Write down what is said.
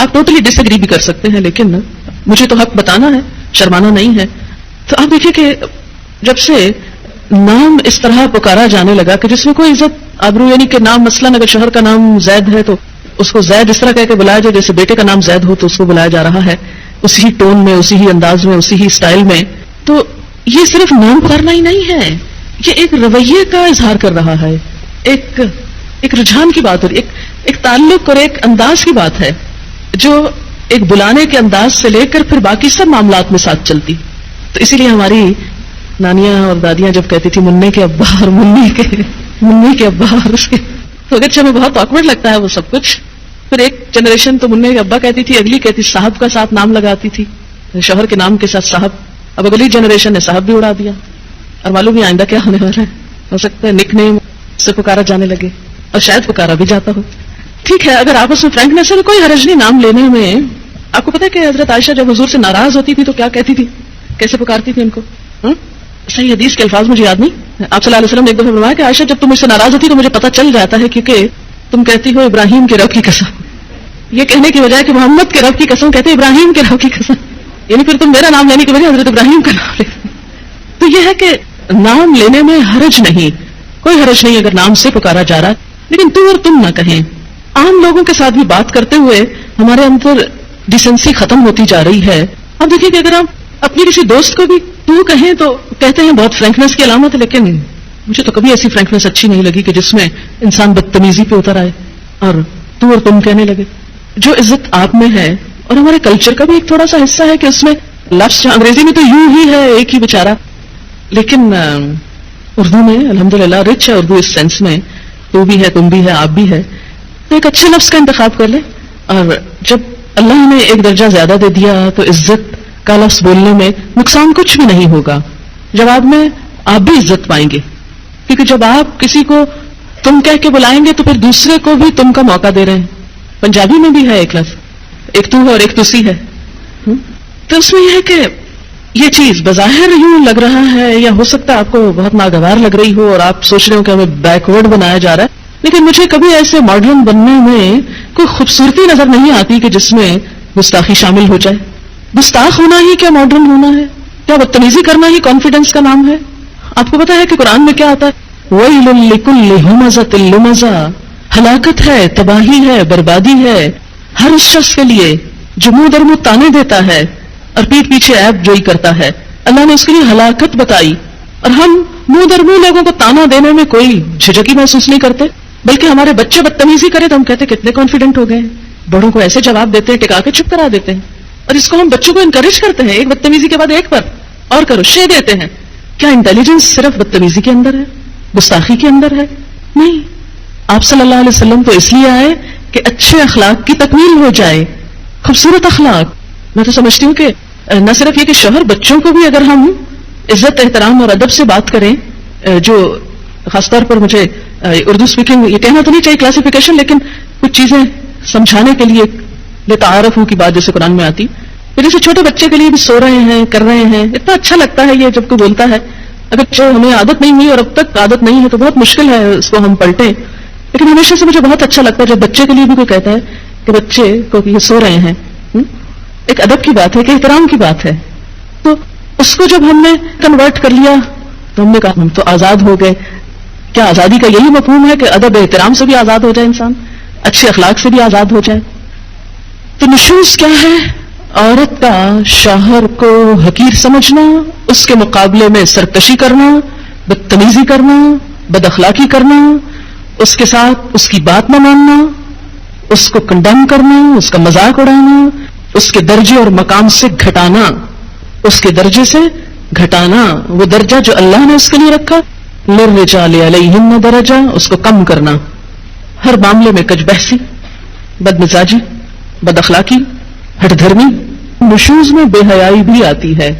آپ ٹوٹلی ڈس ایگری بھی کر سکتے ہیں، لیکن مجھے تو حق بتانا ہے، شرمانا نہیں ہے. تو آپ دیکھیے کہ جب سے نام اس طرح پکارا جانے لگا کہ جس میں کوئی عزت آبرو، یعنی کہ نام مثلاً اگر شوہر کا نام زید ہے تو اس کو زید اس طرح کہہ کے بلایا جائے جیسے بیٹے کا نام زید ہو تو اس کو بلایا جا رہا ہے، اسی ہی ٹون میں، اسی ہی انداز میں، اسی ہی سٹائل میں. تو یہ صرف نام پکارنا ہی نہیں ہے، یہ ایک رویے کا اظہار کر رہا ہے، ایک رجحان کی بات، اور ایک تعلق اور ایک انداز کی بات ہے جو ایک بلانے کے انداز سے لے کر پھر باقی سب معاملات میں ساتھ چلتی. تو اسی لیے ہماری نانیاں اور دادیاں جب کہتی تھی مننے کے ابا اور منی کے ابا اور اس کے، تو اگرچہ ہمیں بہت آکورڈ لگتا ہے وہ سب کچھ. پھر ایک جنریشن تو مننے کے ابا کہتی تھی، اگلی کہتی صاحب کا ساتھ نام لگاتی تھی، شوہر کے نام کے ساتھ صاحب. اب اگلی جنریشن نے صاحب بھی اڑا دیا، اور معلوم نہیں آئندہ کیا ہونے والا ہے. ہو سکتا ہے نک نیم سے پکارا جانے لگے، اور شاید پکارا بھی جاتا ہو. ٹھیک ہے، اگر آپ اس میں فرینکنیس ہے تو کوئی حرج نہیں نام لینے میں. آپ کو پتا ہے کہ حضرت عائشہ جب حضور سے ناراض ہوتی تھی تو کیا کہتی تھی، کیسے پکارتی تھی ان کو؟ صحیح حدیث کے الفاظ مجھے یاد نہیں. آپ صلی اللہ علیہ وسلم نے ایک دفعہ فرمایا کہ عائشہ جب تم مجھ سے ناراض ہوتی تو مجھے پتا چل جاتا ہے، کیونکہ تم کہتی ہو ابراہیم کے رب کی قسم. یہ کہنے کی بجائے کہ محمد کے رب کی قسم کہتے ابراہیم کے رب کی قسم، یعنی پھر تم میرا نام لینے کی بجائے حضرت ابراہیم کا نام لے. تو یہ ہے کہ نام لینے میں حرج نہیں، کوئی حرج نہیں اگر نام سے پکارا جا رہا ہے، لیکن تو اور تم نہ کہیں. عام لوگوں کے ساتھ بھی بات کرتے ہوئے ہمارے اندر ڈیسنسی ختم ہوتی جا رہی ہے. اب دیکھیے کہ اگر آپ اپنی کسی دوست کو بھی تو کہیں تو کہتے ہیں بہت فرینکنیس کی علامت ہے، لیکن مجھے تو کبھی ایسی فرینکنیس اچھی نہیں لگی کہ جس میں انسان بدتمیزی پہ اتر آئے اور تو اور تم کہنے لگے. جو عزت آپ میں ہے، اور ہمارے کلچر کا بھی ایک تھوڑا سا حصہ ہے کہ اس میں لفظ انگریزی میں تو یوں ہی ہے ایک ہی بیچارہ، لیکن اردو میں الحمدللہ رچ ہے اردو اس سینس میں، تو بھی ہے، تم بھی ہے، آپ بھی ہے. تو ایک اچھے لفظ کا انتخاب کر لے، اور جب اللہ نے ایک درجہ زیادہ دے دیا تو عزت کا لفظ بولنے میں نقصان کچھ بھی نہیں ہوگا. جواب میں آپ بھی عزت پائیں گے، کیونکہ جب آپ کسی کو تم کہہ کے بلائیں گے تو پھر دوسرے کو بھی تم کا موقع دے رہے ہیں. پنجابی میں بھی ہے ایک لفظ، ایک تو ہے اور ایک تسی ہے. تو اس میں یہ ہے کہ یہ چیز بظاہر یوں لگ رہا ہے، یا ہو سکتا ہے آپ کو بہت ناگوار لگ رہی ہو اور آپ سوچ رہے ہو کہ ہمیں بیکورڈ بنایا جا رہا ہے، لیکن مجھے کبھی ایسے ماڈرن بننے میں کوئی خوبصورتی نظر نہیں آتی کہ جس میں گستاخی شامل ہو جائے. گستاخ ہونا ہی کیا ماڈرن ہونا ہے؟ کیا بدتمیزی کرنا ہی کانفیڈنس کا نام ہے؟ آپ کو پتا ہے کہ قرآن میں کیا آتا ہے؟ وَيْلٌ لِكُلِّ هُمَزَةٍ لُمَزَةٍ، ہلاکت ہے، تباہی ہے، بربادی ہے ہر اس شخص کے لیے جو منہ در منہ تانے دیتا ہے اور پیٹھ پیچھے عیب جوئی کرتا ہے. اللہ نے اس کے لیے ہلاکت بتائی، اور ہم منہ در منہ لوگوں کو تانا دینے میں کوئی جھجک محسوس نہیں کرتے، بلکہ ہمارے بچے بدتمیزی کرے تو ہم کہتے کتنے کانفیڈنٹ ہو گئے ہیں. بڑوں کو ایسے جواب دیتے ہیں، ٹکا کے چپ کرا دیتے ہیں، اور اس کو ہم بچوں کو انکریج کرتے ہیں، ایک بدتمیزی کے بعد ایک پر اور کرو، شے دیتے ہیں. کیا انٹیلیجنس صرف بدتمیزی کے اندر ہے، گستاخی کے اندر ہے؟ نہیں. آپ صلی اللہ علیہ وسلم تو اس لیے آئے کہ اچھے اخلاق کی تکمیل ہو جائے، خوبصورت اخلاق. میں تو سمجھتی ہوں کہ نہ صرف یہ کہ شوہر، بچوں کو بھی اگر ہم عزت، احترام اور ادب سے بات کریں، جو خاص طور پر مجھے اردو اسپیکنگ، یہ کہنا تو نہیں چاہیے کلاسیفیکیشن، لیکن کچھ چیزیں سمجھانے کے لیے لتعارفوا کی بات جیسے قرآن میں آتی، جیسے چھوٹے بچے کے لیے بھی سو رہے ہیں، کر رہے ہیں، اتنا اچھا لگتا ہے یہ جب کوئی بولتا ہے. اگر جو ہمیں عادت نہیں ہوئی اور اب تک عادت نہیں ہے تو بہت مشکل ہے اس کو ہم پلٹیں، لیکن ہمیشہ سے مجھے بہت اچھا لگتا ہے جب بچے کے لیے بھی کوئی کہتا ہے کہ بچے کو یہ سو رہے ہیں. ایک ادب کی بات ہے، کہ احترام کی بات ہے. تو اس کو جب ہم نے کنورٹ کر لیا تو ہم نے کہا ہم تو آزاد ہو گئے. کیا آزادی کا یہی مفہوم ہے کہ ادب احترام سے بھی آزاد ہو جائے انسان، اچھے اخلاق سے بھی آزاد ہو جائے؟ تو نشوز کیا ہے؟ عورت کا شوہر کو حقیر سمجھنا، اس کے مقابلے میں سرکشی کرنا، بدتمیزی کرنا، بد اخلاقی کرنا، اس کے ساتھ اس کی بات نہ ماننا، اس کو کنڈم کرنا، اس کا مذاق اڑانا، اس کے درجے اور مقام سے گھٹانا، اس کے درجے سے گھٹانا، وہ درجہ جو اللہ نے اس کے لیے رکھا، للرجال علیہن درجہ، اس کو کم کرنا، ہر معاملے میں کج بحثی، بد مزاجی، بد اخلاقی، ہٹ دھرمی. نشوز میں بے حیائی بھی آتی ہے.